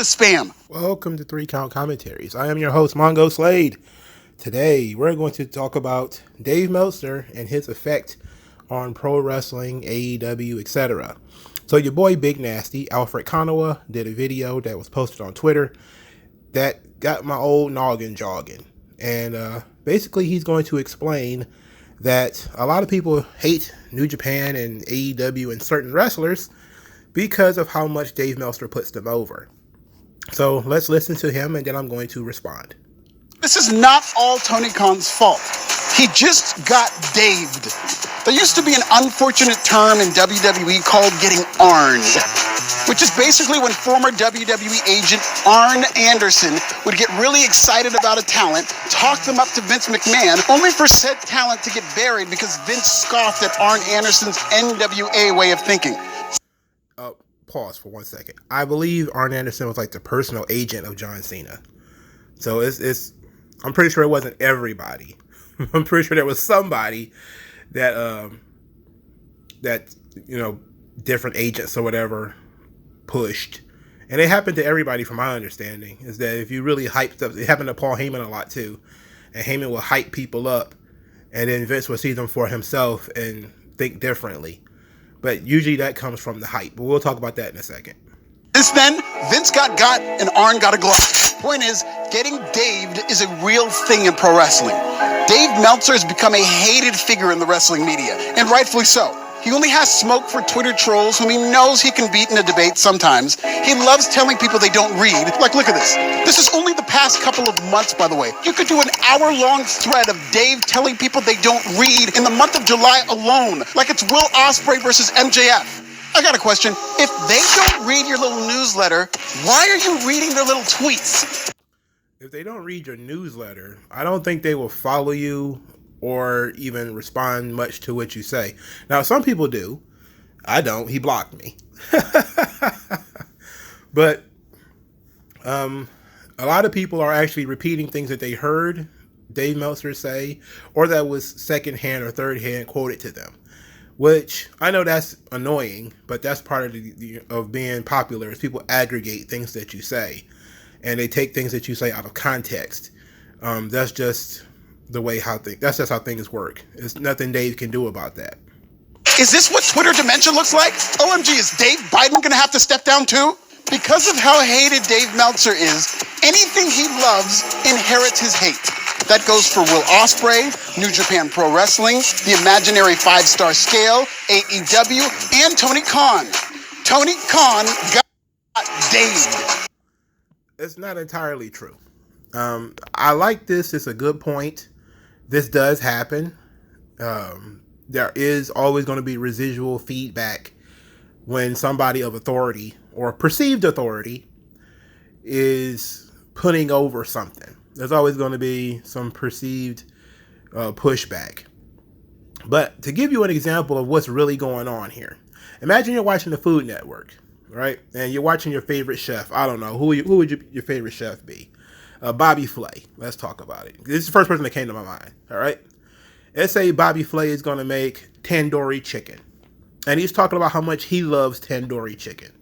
spam. Welcome to 3 Count Commentaries. I am your host, MagMongoSlade. Today, we're going to talk about Dave Meltzer and his effect on pro wrestling, AEW, etc. So your boy Big Nasty, Alfred Konowa, did a video that was posted on Twitter that got my old noggin jogging. And basically, he's going to explain that a lot of people hate New Japan and AEW and certain wrestlers because of how much Dave Meltzer puts them over. So let's listen to him, and then I'm going to respond. This is not all Tony Khan's fault. He just got daved. There used to be an unfortunate term in WWE called getting arned, which is basically when former WWE agent Arn Anderson would get really excited about a talent, talk them up to Vince McMahon, only for said talent to get buried because Vince scoffed at Arn Anderson's NWA way of thinking. Pause for 1 second. I believe Arn Anderson was like the personal agent of John Cena. So I'm pretty sure it wasn't everybody. I'm pretty sure there was somebody that different agents or whatever pushed. And it happened to everybody from my understanding, is that if you really hyped up, it happened to Paul Heyman a lot too. And Heyman will hype people up, and then Vince will see them for himself and think differently. But usually that comes from the hype. But we'll talk about that in a second. Since then, Vince got and Arn got a Glock. Point is, getting daved is a real thing in pro wrestling. Dave Meltzer has become a hated figure in the wrestling media, and rightfully so. He only has smoke for Twitter trolls whom he knows he can beat in a debate sometimes. He loves telling people they don't read. Like, look at this. This is only the past couple of months, by the way. You could do an hour-long thread of Dave telling people they don't read in the month of July alone. Like it's Will Ospreay versus MJF. I got a question. If they don't read your little newsletter, why are you reading their little tweets? If they don't read your newsletter, I don't think they will follow you or even respond much to what you say. Now, some people do. I don't. He blocked me. But a lot of people are actually repeating things that they heard Dave Meltzer say, or that was secondhand or third-hand quoted to them. Which, I know that's annoying, but that's part of being popular, is people aggregate things that you say. And they take things that you say out of context. That's just the way that's just how things work. There's nothing Dave can do about that. Is this what Twitter dementia looks like? OMG, is Dave Biden gonna have to step down too? Because of how hated Dave Meltzer is, anything he loves inherits his hate. That goes for Will Ospreay, New Japan Pro Wrestling, the imaginary 5-star scale, AEW, and Tony Khan. Tony Khan got Dave. It's not entirely true. I like this. It's a good point. This does happen. There is always going to be residual feedback when somebody of authority or perceived authority is putting over something. There's always going to be some perceived pushback. But to give you an example of what's really going on here, imagine you're watching the Food Network, right? And you're watching your favorite chef. I don't know. Who would your favorite chef be? Bobby Flay. Let's talk about it. This is the first person that came to my mind. All right. Let's say Bobby Flay is going to make tandoori chicken. And he's talking about how much he loves tandoori chicken.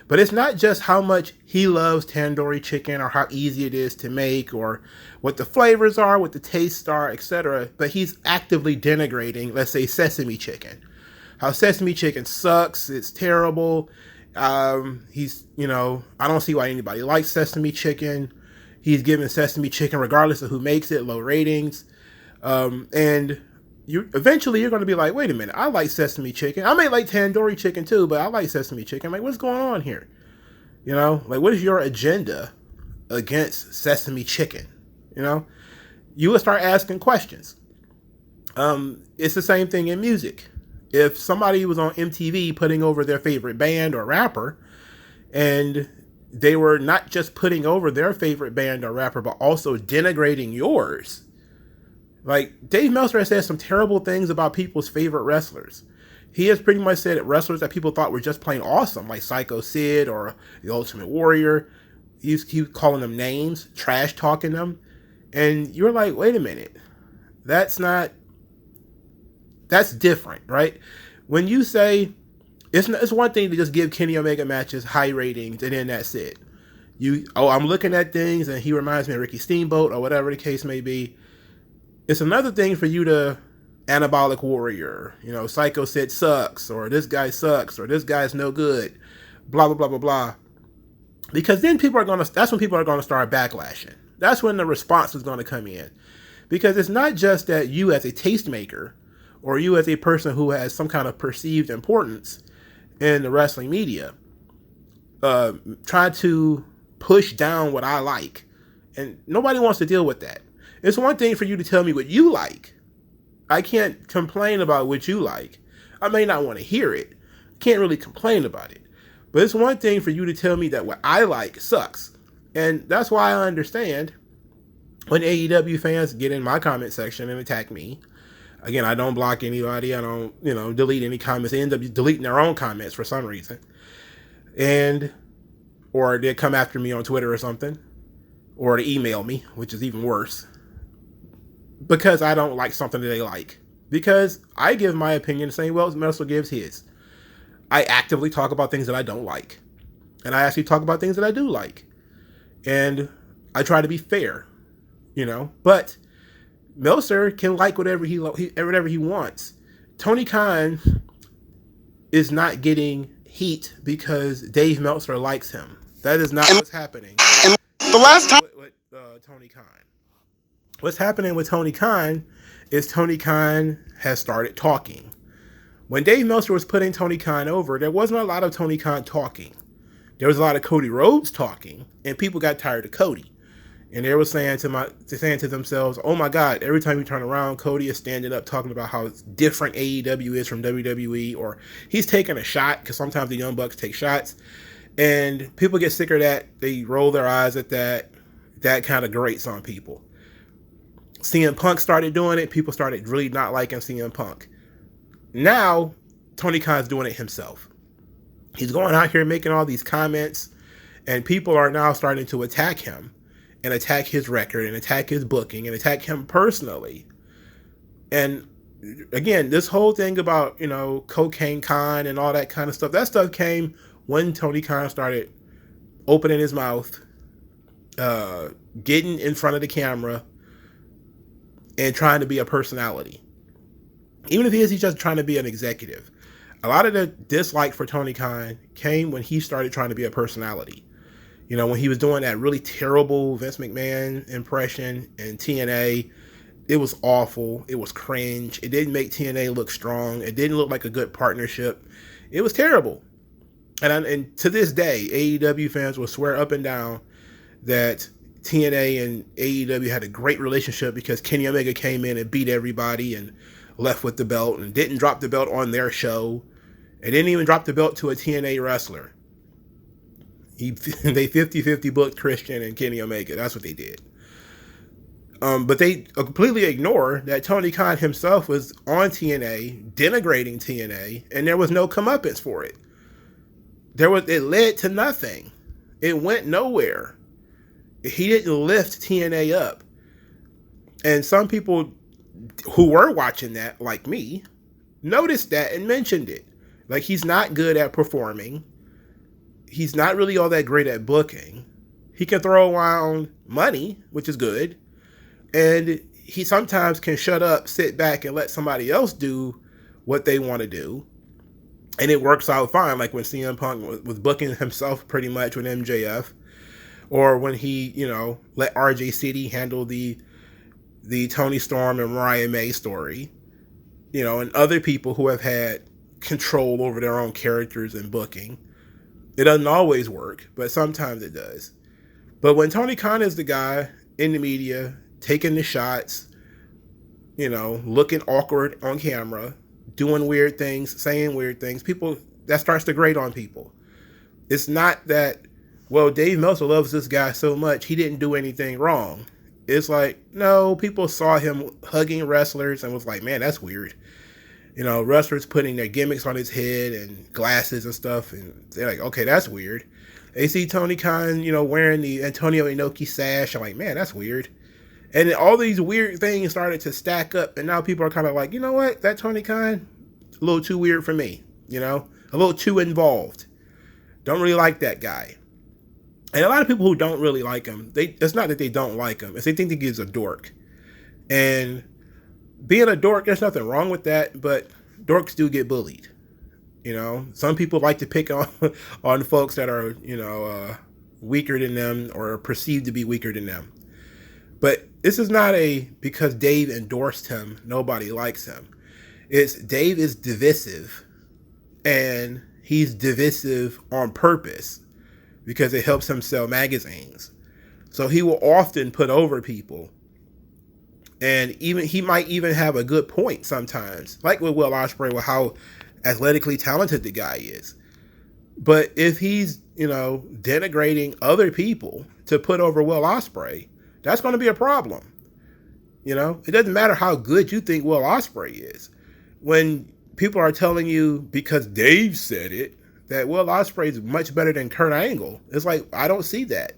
But it's not just how much he loves tandoori chicken or how easy it is to make or what the flavors are, what the tastes are, etc. But he's actively denigrating, let's say, sesame chicken. How sesame chicken sucks. It's terrible. I don't see why anybody likes sesame chicken. He's giving sesame chicken, regardless of who makes it, low ratings. And eventually you're going to be like, wait a minute, I like sesame chicken. I may like tandoori chicken too, but I like sesame chicken. Like, what's going on here? What is your agenda against sesame chicken? You will start asking questions. It's the same thing in music. If somebody was on MTV putting over their favorite band or rapper, and they were not just putting over their favorite band or rapper, but also denigrating yours. Like, Dave Meltzer has said some terrible things about people's favorite wrestlers. He has pretty much said that wrestlers that people thought were just plain awesome, like Psycho Sid or The Ultimate Warrior, he was calling them names, trash talking them. And you're like, wait a minute. That's different, right? When you say, it's one thing to just give Kenny Omega matches high ratings and then that's it. I'm looking at things and he reminds me of Ricky Steamboat or whatever the case may be. It's another thing for you to anabolic warrior, Psycho Sid sucks, or this guy sucks, or this guy's no good, blah, blah, blah, blah, blah. Because then that's when people are going to start backlashing. That's when the response is going to come in. Because it's not just that you as a tastemaker or you as a person who has some kind of perceived importance in the wrestling media, try to push down what I like. And nobody wants to deal with that. It's one thing for you to tell me what you like. I can't complain about what you like. I may not want to hear it. Can't really complain about it. But it's one thing for you to tell me that what I like sucks. And that's why I understand when AEW fans get in my comment section and attack me. Again, I don't block anybody. I don't, delete any comments. They end up deleting their own comments for some reason. Or they come after me on Twitter or something. Or they email me, which is even worse. Because I don't like something that they like. Because I give my opinion the same way Meltzer gives his. I actively talk about things that I don't like. And I actually talk about things that I do like. And I try to be fair, But Meltzer can like whatever he wants. Tony Khan is not getting heat because Dave Meltzer likes him. That is not what's happening. And the last time with Tony Khan. What's happening with Tony Khan is Tony Khan has started talking. When Dave Meltzer was putting Tony Khan over, there wasn't a lot of Tony Khan talking. There was a lot of Cody Rhodes talking, and people got tired of Cody. And they were saying to themselves, oh my God, every time you turn around, Cody is standing up talking about how different AEW is from WWE, or he's taking a shot, because sometimes the Young Bucks take shots. And people get sick of that. They roll their eyes at that. That kind of grates on people. CM Punk started doing it. People started really not liking CM Punk. Now, Tony Khan's doing it himself. He's going out here making all these comments, and people are now starting to attack him and attack his record and attack his booking and attack him personally. And again, this whole thing about, Cocaine Khan and all that kind of stuff, that stuff came when Tony Khan started opening his mouth, getting in front of the camera, and trying to be a personality. Even if he's just trying to be an executive. A lot of the dislike for Tony Khan came when he started trying to be a personality. When he was doing that really terrible Vince McMahon impression in TNA, it was awful. It was cringe. It didn't make TNA look strong. It didn't look like a good partnership. It was terrible. And to this day, AEW fans will swear up and down that TNA and AEW had a great relationship because Kenny Omega came in and beat everybody and left with the belt and didn't drop the belt on their show and didn't even drop the belt to a TNA wrestler. They 50-50 booked Christian and Kenny Omega. That's what they did. But they completely ignore that Tony Khan himself was on TNA, denigrating TNA, and there was no comeuppance for it. It led to nothing. It went nowhere. He didn't lift TNA up. And some people who were watching that, like me, noticed that and mentioned it. Like, he's not good at performing. He's not really all that great at booking. He can throw around money, which is good. And he sometimes can shut up, sit back, and let somebody else do what they want to do. And it works out fine, like when CM Punk was booking himself pretty much with MJF. Or when he, let RJ City handle the Tony Storm and Mariah May story. And other people who have had control over their own characters and booking. It doesn't always work, but sometimes it does. But when Tony Khan is the guy in the media, taking the shots, looking awkward on camera, doing weird things, saying weird things, that starts to grate on people. It's not that, well, Dave Meltzer loves this guy so much, he didn't do anything wrong. It's like, no, people saw him hugging wrestlers and was like, man, that's weird. Wrestlers putting their gimmicks on his head and glasses and stuff, and they're like, okay, that's weird. They see Tony Khan, wearing the Antonio Inoki sash. I'm like, man, that's weird. And all these weird things started to stack up, and now people are kind of like, you know what, that Tony Khan, a little too weird for me, a little too involved. Don't really like that guy. And a lot of people who don't really like him, it's not that they don't like him, it's they think that he's a dork. And being a dork, there's nothing wrong with that, but dorks do get bullied. You know, some people like to pick on folks that are, weaker than them or perceived to be weaker than them. But this is not because Dave endorsed him, nobody likes him. It's Dave is divisive, and he's divisive on purpose because it helps him sell magazines. So he will often put over people. And he might even have a good point sometimes, like with Will Ospreay, with how athletically talented the guy is. But if he's, denigrating other people to put over Will Ospreay, that's going to be a problem. It doesn't matter how good you think Will Ospreay is. When people are telling you, because Dave said it, that Will Ospreay is much better than Kurt Angle, it's like, I don't see that.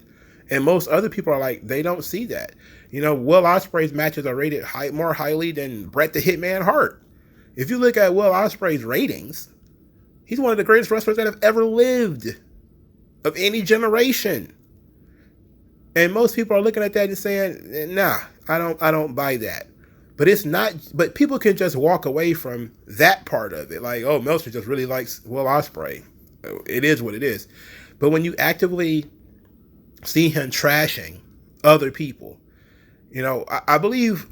And most other people are like, they don't see that. Will Ospreay's matches are rated more highly than Bret the Hitman Hart. If you look at Will Ospreay's ratings, he's one of the greatest wrestlers that have ever lived, of any generation. And most people are looking at that and saying, nah, I don't buy that. But it's not, but people can just walk away from that part of it. Like, oh, Meltzer just really likes Will Ospreay. It is what it is. But when you actively see him trashing other people, I believe,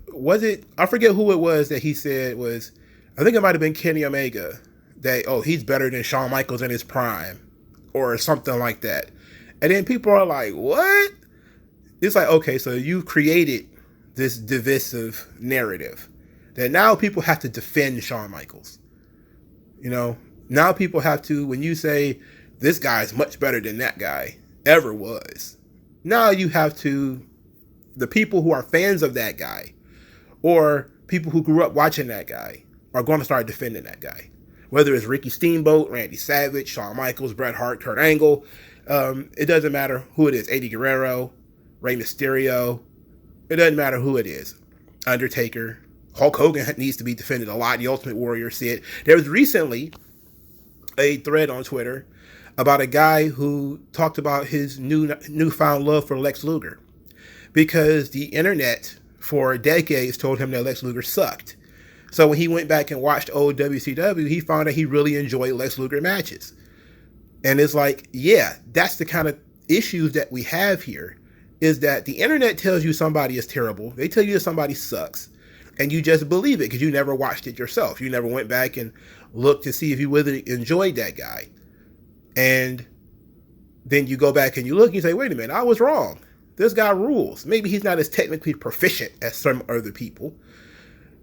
I forget who it was that he said was, I think it might have been Kenny Omega, that, oh, he's better than Shawn Michaels in his prime, or something like that. And then people are like, what? It's like, okay, so you've created this divisive narrative that now people have to defend Shawn Michaels. Now people have to, when you say this guy is much better than that guy ever was, now you have to, the people who are fans of that guy or people who grew up watching that guy are going to start defending that guy. Whether it's Ricky Steamboat, Randy Savage, Shawn Michaels, Bret Hart, Kurt Angle, it doesn't matter who it is. Eddie Guerrero, Rey Mysterio, it doesn't matter who it is. Undertaker, Hulk Hogan needs to be defended a lot. The Ultimate Warrior said. There was recently a thread on Twitter about a guy who talked about his newfound love for Lex Luger, because the internet for decades told him that Lex Luger sucked. So when he went back and watched old WCW, he found that he really enjoyed Lex Luger matches. And it's like, yeah, that's the kind of issues that we have here, is that the internet tells you somebody is terrible. They tell you that somebody sucks. And you just believe it because you never watched it yourself. You never went back and looked to see if you really enjoyed that guy. And then you go back and you look and you say, wait a minute, I was wrong. This guy rules. Maybe he's not as technically proficient as some other people,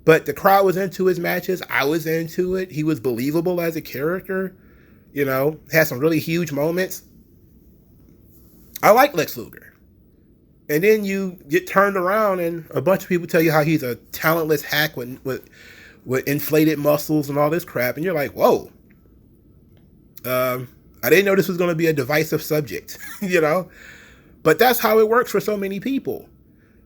but the crowd was into his matches. I was into it. He was believable as a character. Had some really huge moments. I like Lex Luger. And then you get turned around and a bunch of people tell you how he's a talentless hack with inflated muscles and all this crap. And you're like, whoa. I didn't know this was going to be a divisive subject, But that's how it works for so many people.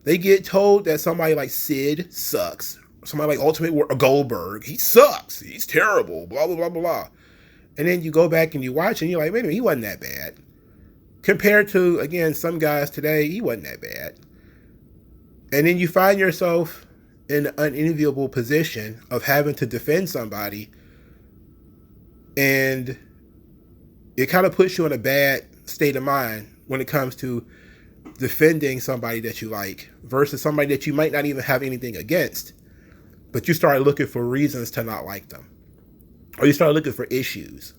They get told that somebody like Sid sucks. Somebody like Ultimate Goldberg, he sucks. He's terrible, blah, blah, blah, blah. And then you go back and you watch and you're like, wait a minute, he wasn't that bad. Compared to, again, some guys today, he wasn't that bad. And then you find yourself in an unenviable position of having to defend somebody, and it kind of puts you in a bad state of mind when it comes to defending somebody that you like versus somebody that you might not even have anything against, but you start looking for reasons to not like them, or you start looking for issues,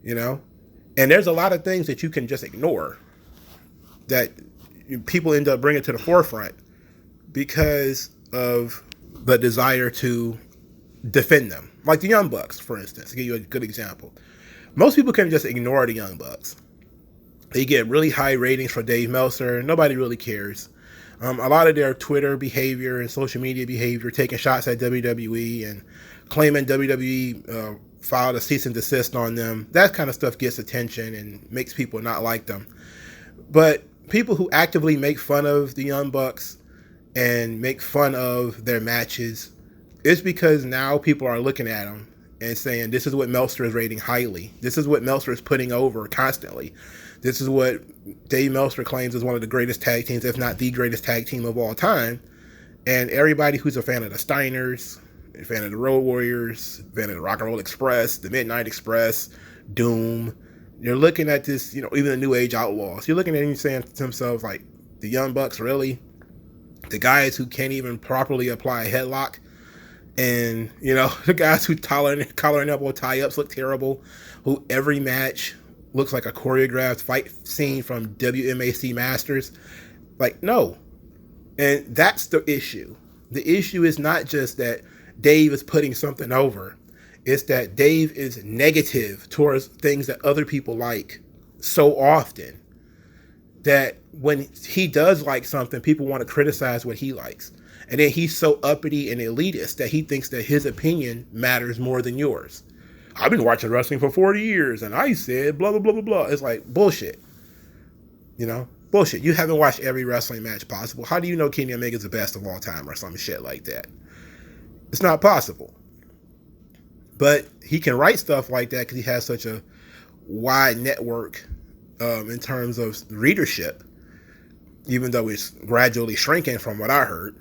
And there's a lot of things that you can just ignore that people end up bringing to the forefront because of the desire to defend them. Like the Young Bucks, for instance, to give you a good example. Most people can just ignore the Young Bucks. They get really high ratings for Dave Meltzer. Nobody really cares. A lot of their Twitter behavior and social media behavior, taking shots at WWE and claiming WWE filed a cease and desist on them, that kind of stuff gets attention and makes people not like them. But people who actively make fun of the Young Bucks and make fun of their matches, it's because now people are looking at them and saying, this is what Meltzer is rating highly. This is what Meltzer is putting over constantly. This is what Dave Meltzer claims is one of the greatest tag teams, if not the greatest tag team of all time. And everybody who's a fan of the Steiners, a fan of the Road Warriors, a fan of the Rock and Roll Express, the Midnight Express, Doom, you're looking at this, even the New Age Outlaws. You're looking at it and saying to themselves, like, the Young Bucks, really? The guys who can't even properly apply a headlock, and the guys who collar and elbow tie-ups look terrible, who every match looks like a choreographed fight scene from WMAC Masters. Like, no. And that's the issue. The issue is not just that Dave is putting something over. It's that Dave is negative towards things that other people like so often that when he does like something, people want to criticize what he likes. And then he's so uppity and elitist that he thinks that his opinion matters more than yours. I've been watching wrestling for 40 years and I said blah, blah, blah, blah, blah. It's like bullshit. Bullshit. You haven't watched every wrestling match possible. How do you know Kenny Omega's the best of all time or some shit like that? It's not possible. But he can write stuff like that because he has such a wide network in terms of readership, even though it's gradually shrinking from what I heard,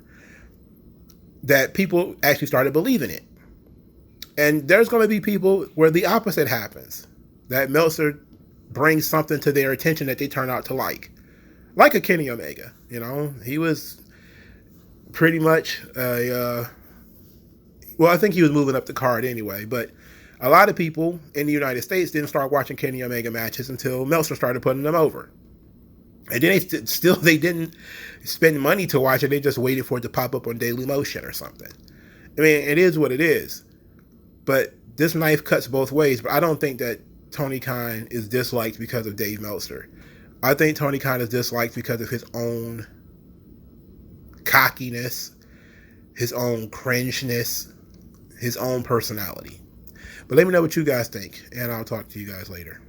that people actually started believing it. And there's going to be people where the opposite happens, that Meltzer brings something to their attention that they turn out to like a Kenny Omega. He was pretty much I think he was moving up the card anyway, but a lot of people in the United States didn't start watching Kenny Omega matches until Meltzer started putting them over. And then they didn't spend money to watch it. They just waited for it to pop up on Daily Motion or something. I mean, it is what it is. But this knife cuts both ways. But I don't think that Tony Khan is disliked because of Dave Meltzer. I think Tony Khan is disliked because of his own cockiness, his own cringeness, his own personality. But let me know what you guys think, and I'll talk to you guys later.